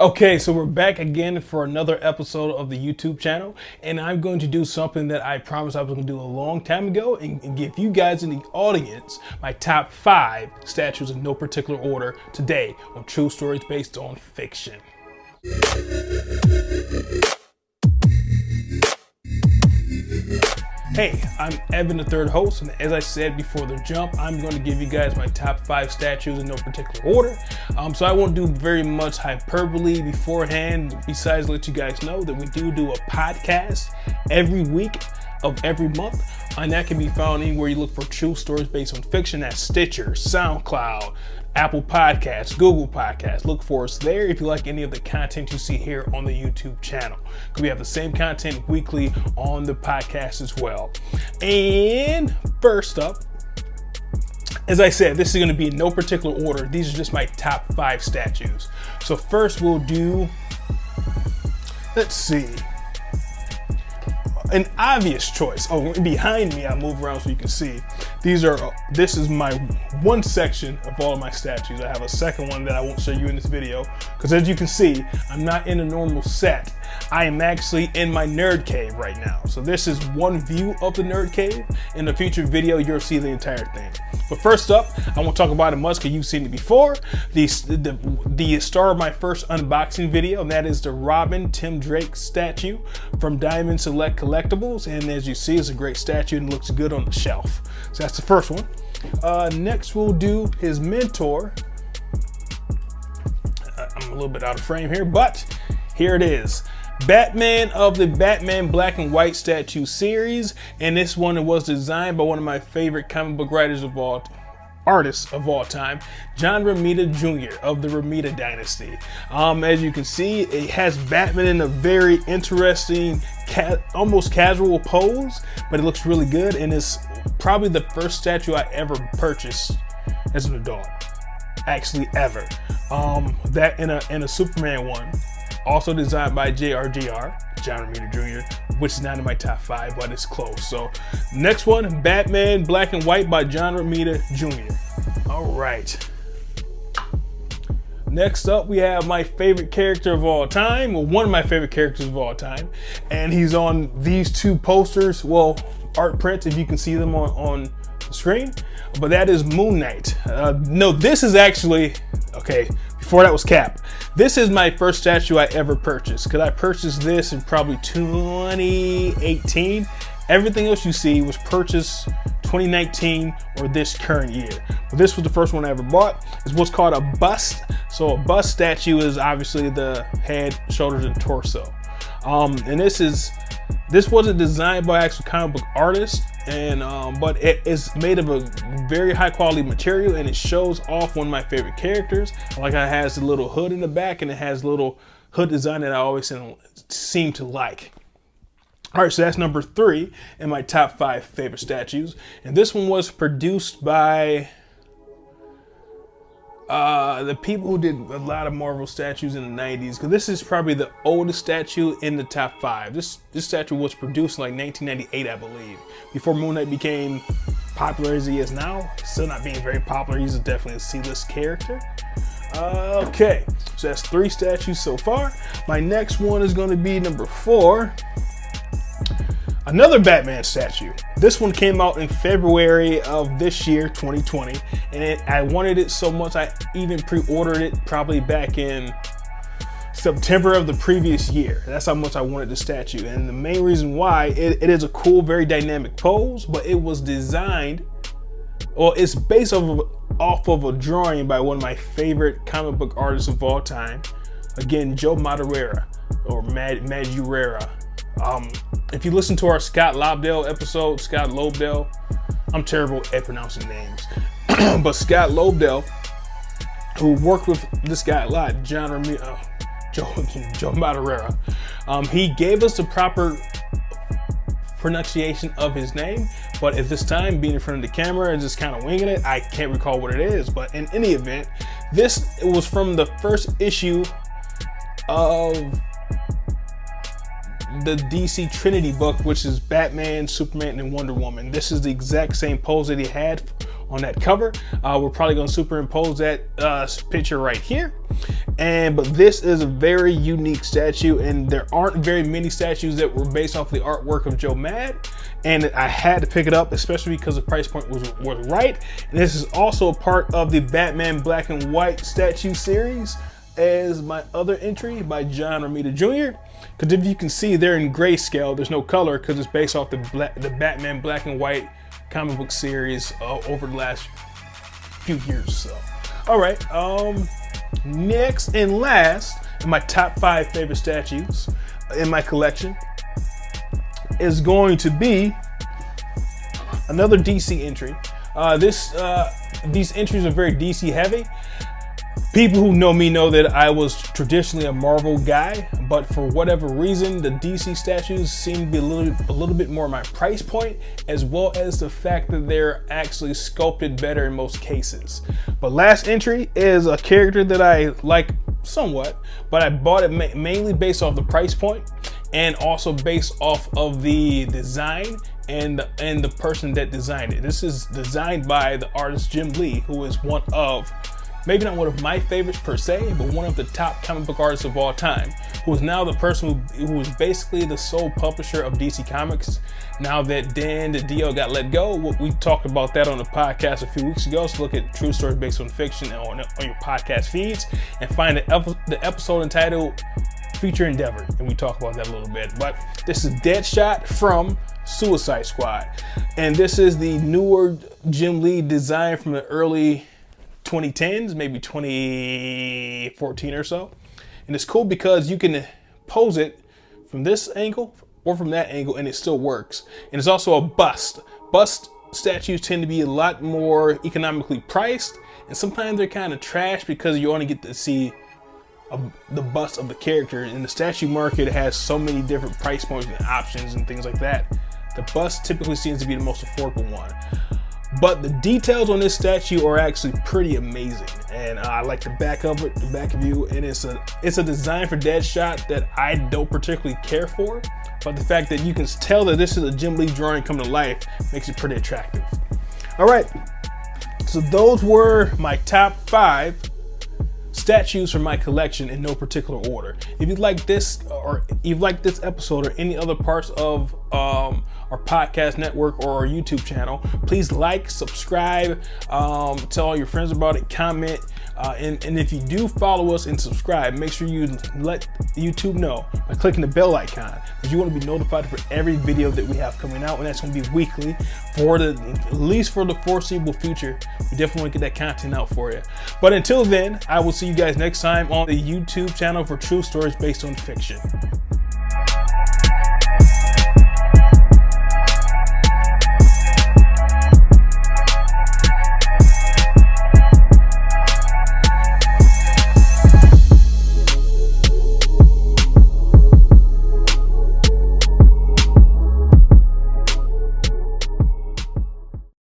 Okay, so we're back again for another episode of the YouTube channel, and I'm going to do something that I promised I was going to do a long time ago and give you guys in the audience my top 5 statues in no particular order today on true stories based on fiction. Hey, I'm Evan, the third host, and as I said before the jump, I'm going to give you guys my top 5 statues in no particular order. So I won't do very much hyperbole beforehand, besides let you guys know that we do a podcast every week of every month, and that can be found anywhere you look for true stories based on fiction. That's Stitcher, SoundCloud, Apple Podcasts, Google Podcasts. Look for us there if you like any of the content you see here on the YouTube channel. We have the same content weekly on the podcast as well. And first up, as I said, this is going to be in no particular order. These are just my top 5 statues. So first we'll do, let's see, an obvious choice. Oh, behind me, I'll move around so you can see. This is my one section of all of my statues. I have a second one that I won't show you in this video, because as you can see, I'm not in a normal set. I am actually in my nerd cave right now. So this is one view of the nerd cave. In a future video, you'll see the entire thing. But first up, I won't talk about it much because you've seen it before. The star of my first unboxing video, and that is the Robin Tim Drake statue from Diamond Select Collectibles. And as you see, it's a great statue and looks good on the shelf. So that's the first one. Next, we'll do his mentor. I'm a little bit out of frame here, but here it is. Batman of the Batman Black and White statue series, and this one was designed by one of my favorite comic book artists of all time, John Romita Jr. of the Romita dynasty. As you can see, it has Batman in a very interesting, almost casual pose, but it looks really good, and it's probably the first statue I ever purchased as an adult, actually ever. That in a Superman one. Also designed by JRJR, John Romita Jr., which is not in my top 5, but it's close. So next one, Batman Black and White by John Romita Jr. All right. Next up, we have my favorite character of all time, well, one of my favorite characters of all time, and he's on these 2 posters, well, art prints, if you can see them on the screen, but that is Moon Knight. No, this is actually, okay, before that was Cap. This is my first statue I ever purchased, because I purchased this in probably 2018. Everything else you see was purchased 2019 or this current year. But this was the first one I ever bought. It's what's called a bust. So a bust statue is obviously the head, shoulders, and torso. And this wasn't designed by actual comic book artists, and but it is made of a very high quality material, and it shows off one of my favorite characters. Like, it has a little hood in the back, and it has a little hood design that I always seem to like. All right, so that's number 3 in my top 5 favorite statues, and this one was produced by the people who did a lot of Marvel statues in the 90s, because this is probably the oldest statue in the top 5. This statue was produced in like 1998, I believe, before Moon Knight became popular as he is now. Still not being very popular. He's definitely a C-list character. Okay, so that's 3 statues so far. My next one is going to be number 4. Another Batman statue. This one came out in February of this year, 2020, and I wanted it so much I even pre-ordered it probably back in September of the previous year. That's how much I wanted the statue, and the main reason why, it is a cool, very dynamic pose, but it was designed, well, it's based off of a drawing by one of my favorite comic book artists of all time. Again, Joe Madureira, or Madureira. If you listen to our Scott Lobdell episode, Scott Lobdell, I'm terrible at pronouncing names, but Scott Lobdell, who worked with this guy a lot, Joe Madureira, he gave us the proper pronunciation of his name, but at this time, being in front of the camera and just kind of winging it, I can't recall what it is. But in any event, it was from the first issue of the DC Trinity book, which is Batman, Superman, and Wonder Woman. This is the exact same pose that he had on that cover. We're probably going to superimpose that picture right here. But this is a very unique statue, and there aren't very many statues that were based off the artwork of Joe Mad, and I had to pick it up, especially because the price point was right. And this is also a part of the Batman Black and White statue series as my other entry by John Romita Jr. Because if you can see, they're in grayscale. There's no color because it's based off the Batman Black and White comic book series over the last few years or so. All right, next and last, in my top 5 favorite statues in my collection is going to be another DC entry. These entries are very DC heavy. People who know me know that I was traditionally a Marvel guy, but for whatever reason, the DC statues seem to be a little bit more my price point, as well as the fact that they're actually sculpted better in most cases. But last entry is a character that I like somewhat, but I bought it mainly based off the price point and also based off of the design and the person that designed it. This is designed by the artist Jim Lee, who is one of, maybe not one of my favorites per se, but one of the top comic book artists of all time, who is now the person who is basically the sole publisher of DC Comics now that Dan DiDio got let go. We talked about that on the podcast a few weeks ago, so look at True Stories Based on Fiction on your podcast feeds and find the episode entitled Future Endeavor, and we talk about that a little bit. But this is Deadshot from Suicide Squad, and this is the newer Jim Lee design from the early 2010s, maybe 2014 or so. And it's cool because you can pose it from this angle or from that angle and it still works. And it's also a bust. Bust statues tend to be a lot more economically priced, and sometimes they're kind of trash because you only get to see the bust of the character. In the statue market, it has so many different price points and options and things like that. The bust typically seems to be the most affordable one. But the details on this statue are actually pretty amazing, and I like the back of it, the back view, and it's a design for Deadshot that I don't particularly care for, but the fact that you can tell that this is a Jim Lee drawing come to life makes it pretty attractive. All right, so those were my top 5 statues from my collection in no particular order. If you like this, or you like this episode or any other parts of our podcast network or our YouTube channel, please like, subscribe, tell all your friends about it, comment, and if you do follow us and subscribe, make sure you let YouTube know by clicking the bell icon, because you want to be notified for every video that we have coming out, and that's going to be weekly at least for the foreseeable future. We definitely want to get that content out for you. But until then, I will see you guys next time on the YouTube channel for True Stories Based on Fiction.